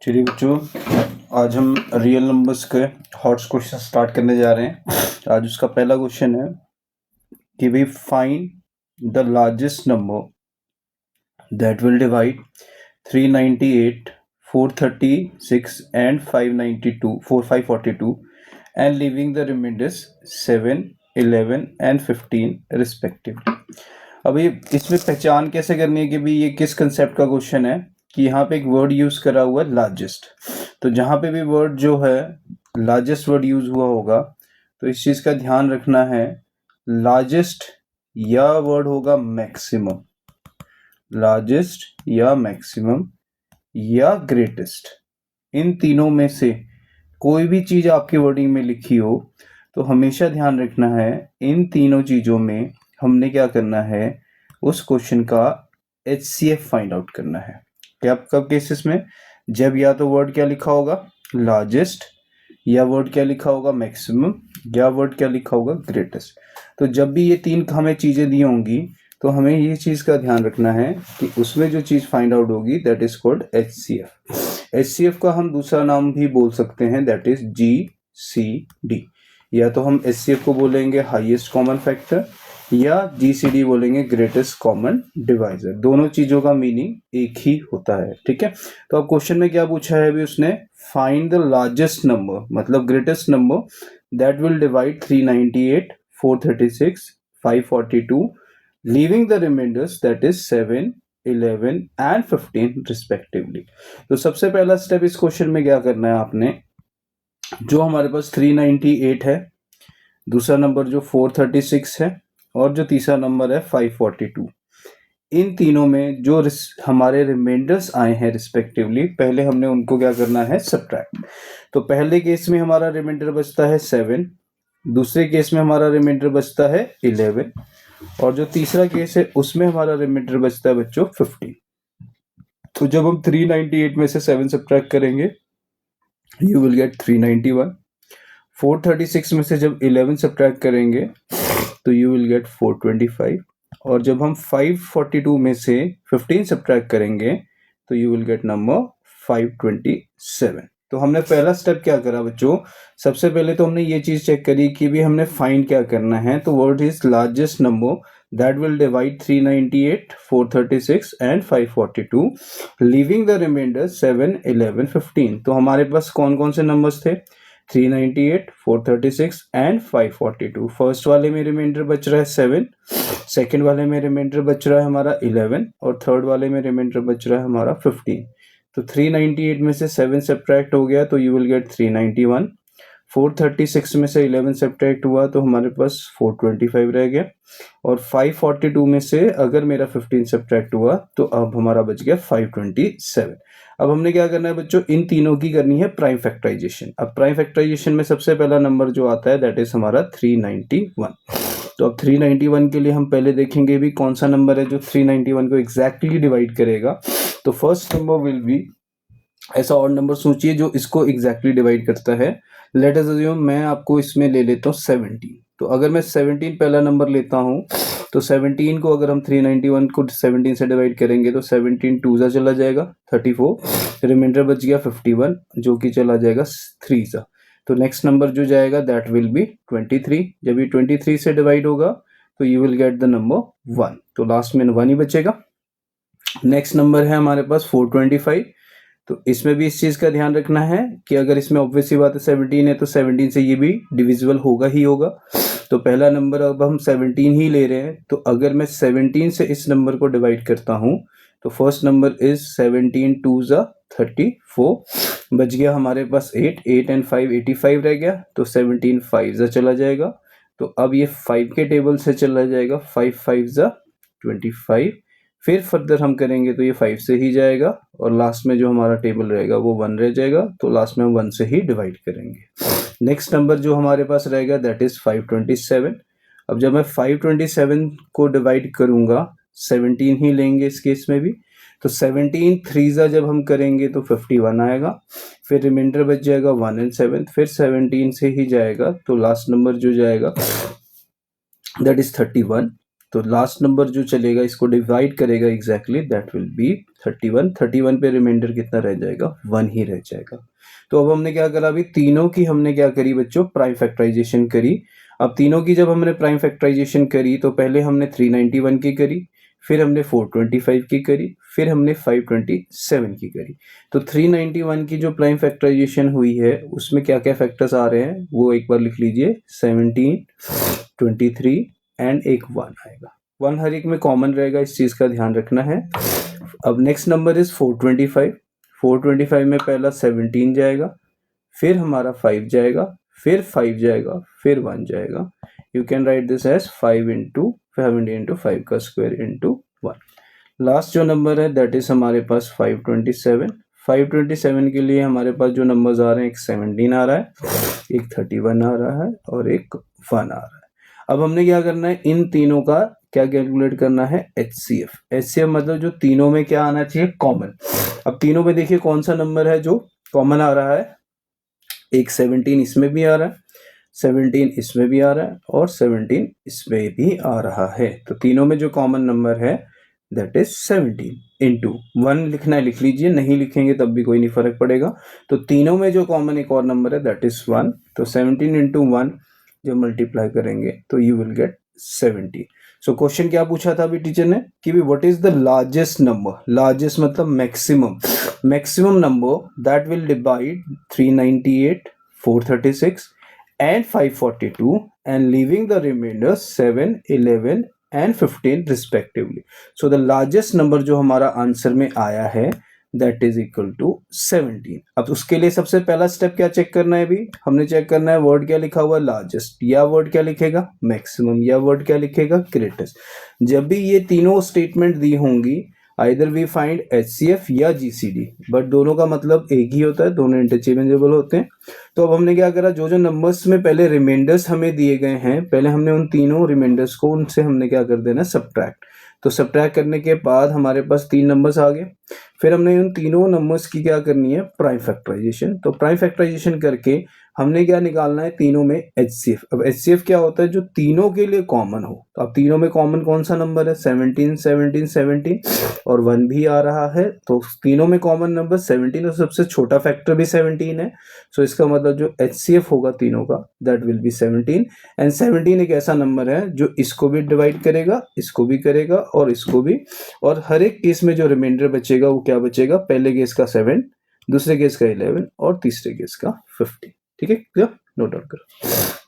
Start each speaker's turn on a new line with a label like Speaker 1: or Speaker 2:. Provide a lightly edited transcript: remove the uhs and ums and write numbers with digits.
Speaker 1: चलिए बच्चों, आज हम रियल नंबर्स के हॉट्स क्वेश्चन स्टार्ट करने जा रहे हैं। आज उसका पहला क्वेश्चन है कि भाई find the largest number that will divide 398, 436 and 542 and leaving the remainders 7, 11 and 15 respectively. अभी इसमें पहचान कैसे करनी है कि भाई ये किस कंसेप्ट का क्वेश्चन है कि यहाँ पे एक वर्ड यूज करा हुआ है लार्जेस्ट। तो जहाँ पे भी वर्ड जो है लार्जेस्ट वर्ड यूज हुआ होगा तो इस चीज का ध्यान रखना है, लार्जेस्ट या वर्ड होगा मैक्सिमम, लार्जेस्ट या मैक्सिमम या ग्रेटेस्ट। इन तीनों में से कोई भी चीज आपकी वर्डिंग में लिखी हो तो हमेशा ध्यान रखना है इन तीनों चीजों में हमने क्या करना है, उस क्वेश्चन का HCF फाइंड आउट करना है। क्या कब केसेस में, जब या तो वर्ड क्या लिखा होगा लार्जेस्ट, या वर्ड क्या लिखा होगा मैक्सिमम, या वर्ड क्या लिखा होगा ग्रेटेस्ट। तो जब भी ये तीन हमें चीजें दी होंगी तो हमें ये चीज का ध्यान रखना है कि उसमें जो चीज फाइंड आउट होगी that is called HCF। HCF का हम दूसरा नाम भी बोल सकते हैं, दैट इज GCD। या तो हम HCF को बोलेंगे हाईएस्ट कॉमन फैक्टर या GCD बोलेंगे ग्रेटेस्ट कॉमन डिवाइजर। दोनों चीजों का मीनिंग एक ही होता है, ठीक है। तो अब क्वेश्चन में क्या पूछा है अभी उसने, फाइंड द लार्जेस्ट नंबर मतलब greatest number that will divide 398, 436, 542 leaving the remainders that is 7, 11 and 15 respectively. तो सबसे पहला स्टेप इस क्वेश्चन में क्या करना है आपने, जो हमारे पास 398 है, दूसरा नंबर जो 436 है और जो तीसरा नंबर है 542, इन तीनों में जो हमारे रिमाइंडर्स आए हैं रिस्पेक्टिवली, पहले हमने उनको क्या करना है सब्ट्रैक्ट। तो पहले केस में हमारा रिमाइंडर बचता है 7, दूसरे केस में हमारा रिमाइंडर बचता है 11 और जो तीसरा केस है उसमें हमारा रिमाइंडर बचता है बच्चों 15। तो जब हम 398 में से 7 सब्ट्रैक्ट करेंगे यू विल गेट 391। 436 में से जब 11 सब्ट्रैक्ट करेंगे तो यू विल गेट 425 और जब हम 542 में से 15 सब्ट्रैक्ट करेंगे तो यू विल गेट नंबर 527। तो हमने पहला स्टेप क्या करा बच्चों, सबसे पहले तो हमने ये चीज चेक करी कि भी हमने फाइंड क्या करना है। तो word is largest number that will divide 398, 436 and 542 leaving the remainder 7, 11, 15। तो हमारे पास कौन कौन से नंबर्स थे, 398, 436 एंड 542। फर्स्ट वाले में रिमाइंडर बच रहा है 7, सेकंड वाले में रिमाइंडर बच रहा है हमारा 11 और थर्ड वाले में रिमाइंडर बच रहा है हमारा 15। तो 398 में से 7 सब्ट्रैक्ट हो गया तो यू विल गेट 391। 436 में से 11 सब्ट्रैक्ट हुआ तो हमारे पास 425 रह गया और 542 में से अगर मेरा 15 सब्ट्रैक्ट हुआ तो अब हमारा बच गया 527। अब हमने क्या करना है बच्चों, इन तीनों की करनी है प्राइम फैक्टराइजेशन। अब प्राइम फैक्टराइजेशन में सबसे पहला नंबर जो आता है दैट इज हमारा 391। तो अब 391 के लिए हम पहले देखेंगे भी कौन सा नंबर है जो 391 को एग्जैक्टली डिवाइड करेगा। तो फर्स्ट नंबर विल बी, ऐसा और नंबर सोचिए जो इसको एग्जैक्टली डिवाइड करता है। लेट अस अज्यूम मैं आपको इसमें ले लेता हूँ 17। तो अगर मैं 17 पहला नंबर लेता हूँ तो 17 को अगर हम 391 को 17 से डिवाइड करेंगे तो 17 2 जा चला जाएगा 34, रिमाइंडर बच गया 51 जो कि चला जाएगा 3 सा। तो नेक्स्ट नंबर जो जाएगा दैट विल बी 23। जब ये 23 से डिवाइड होगा तो you will get the number 1, तो लास्ट में 1 ही बचेगा। नेक्स्ट नंबर है हमारे पास 425। तो इसमें भी इस चीज का ध्यान रखना है कि अगर इसमें ऑब्वियसली बात है 17 है तो 17 से ये भी डिविजिबल होगा ही होगा। तो पहला नंबर अब हम 17 ही ले रहे हैं, तो अगर मैं 17 से इस नंबर को डिवाइड करता हूं तो फर्स्ट नंबर इज 17 2 जा 34, बच गया हमारे पास 8 एंड 5 85 रह गया। तो 17 5 जा चला जाएगा। तो अब ये 5 के टेबल से चला जाएगा, 5 5 जा 25, फिर फर्दर हम करेंगे तो ये 5 से ही जाएगा और लास्ट में जो हमारा टेबल रहेगा वो 1 रह जाएगा। तो लास्ट में हम 1 से ही डिवाइड करेंगे। नेक्स्ट नंबर जो हमारे पास रहेगा दैट इज 527। अब जब मैं 527 को डिवाइड करूंगा, 17 ही लेंगे इस केस में भी, तो 17 3 जा जब हम करेंगे तो 51 आएगा, फिर रिमाइंडर बच जाएगा 1 एंड 7, फिर 17 से ही जाएगा तो लास्ट नंबर जो जाएगा दैट इज 31। तो लास्ट नंबर जो चलेगा इसको डिवाइड करेगा एग्जैक्टली, दैट विल बी 31। 31 पे रिमाइंडर कितना रह जाएगा, 1 ही रह जाएगा। तो अब हमने क्या करा, अभी तीनों की हमने क्या करी बच्चों, प्राइम फैक्टराइजेशन करी। अब तीनों की जब हमने प्राइम फैक्टराइजेशन करी तो पहले हमने 391 की करी, फिर हमने 425 की करी, फिर हमने 527 की करी। तो 391 की जो प्राइम फैक्टराइजेशन हुई है उसमें क्या क्या फैक्टर्स आ रहे हैं वो एक बार लिख लीजिए, 17, 23 एंड एक 1 आएगा। 1 हर एक में कॉमन रहेगा, इस चीज का ध्यान रखना है। अब नेक्स्ट नंबर इज 425। 425 में पहला 17 जाएगा, फिर हमारा 5 जाएगा, फिर 5 जाएगा, फिर 1 जाएगा। You can write this as 5 into 5 का स्क्वायर इंटू 1। लास्ट जो नंबर है दैट इज हमारे पास 527। 527 के लिए हमारे पास जो नंबर्स आ रहे हैं, एक 17 आ रहा है, एक 31 आ रहा है और एक 1 आ रहा है। अब हमने क्या करना है, इन तीनों का क्या कैलकुलेट करना है, HCF। HCF मतलब जो तीनों में क्या आना चाहिए, कॉमन। अब तीनों में देखिए कौन सा नंबर है जो कॉमन आ रहा है, एक 17 इसमें भी आ रहा है, 17 इसमें भी आ रहा है और 17 इसमें भी आ रहा है। तो तीनों में जो कॉमन नंबर है दैट इज 17 इंटू 1 लिखना है, लिख लीजिए, नहीं लिखेंगे तब भी कोई नहीं फर्क पड़ेगा। तो तीनों में जो कॉमन एक और नंबर है दैट इज 1। तो 17 इंटू 1 जब मल्टीप्लाई करेंगे तो you will get 70। So question क्या पूछा था अभी टीचर ने कि what is the largest number, largest मतलब maximum, maximum number that will divide 398, 436 and 542 and leaving the remainder 7, 11 and 15 respectively. So the largest number जो हमारा आंसर में आया है that is equal to 17। अब उसके लिए सबसे पहला स्टेप क्या चेक करना है, अभी हमने चेक करना है वर्ड क्या लिखा हुआ है, लार्जेस्ट, या वर्ड क्या लिखेगा, मैक्सिमम, या वर्ड क्या लिखेगा, ग्रेटेस्ट। जब भी ये तीनों स्टेटमेंट दी होंगी आइदर वी फाइंड HCF या GCD, बट दोनों का मतलब एक ही होता है, दोनों इंटरचेंजेबल होते हैं। तो अब हमने क्या करा, जो जो नंबर्स में पहले रिमाइंडर्स हमें दिए गए हैं, पहले हमने उन तीनों रिमाइंडर्स को उनसे हमने क्या कर देना, सब्ट्रैक्ट। तो सब्ट्रैक्ट करने के बाद हमारे पास 3 नंबर्स आ गए। फिर हमने उन तीनों नंबर्स की क्या करनी है, प्राइम फैक्टराइजेशन। तो प्राइम फैक्टराइजेशन करके हमने क्या निकालना है, तीनों में HCF। अब HCF क्या होता है, जो तीनों के लिए कॉमन हो। तो अब तीनों में कॉमन कौन सा नंबर है, 17, 17, 17 और 1 भी आ रहा है। तो तीनों में कॉमन नंबर 17 और सबसे छोटा फैक्टर भी 17 है। सो इसका मतलब जो HCF होगा तीनों का दैट विल बी 17। एंड 17 एक ऐसा नंबर है जो इसको भी डिवाइड करेगा, इसको भी करेगा और इसको भी, और हर एक केस में जो रिमाइंडर बचेगा वो क्या बचेगा, पहले केस का 7, दूसरे केस का 11 और तीसरे केस का 15। ठीक है, क्लियर, नोट डाउन करो।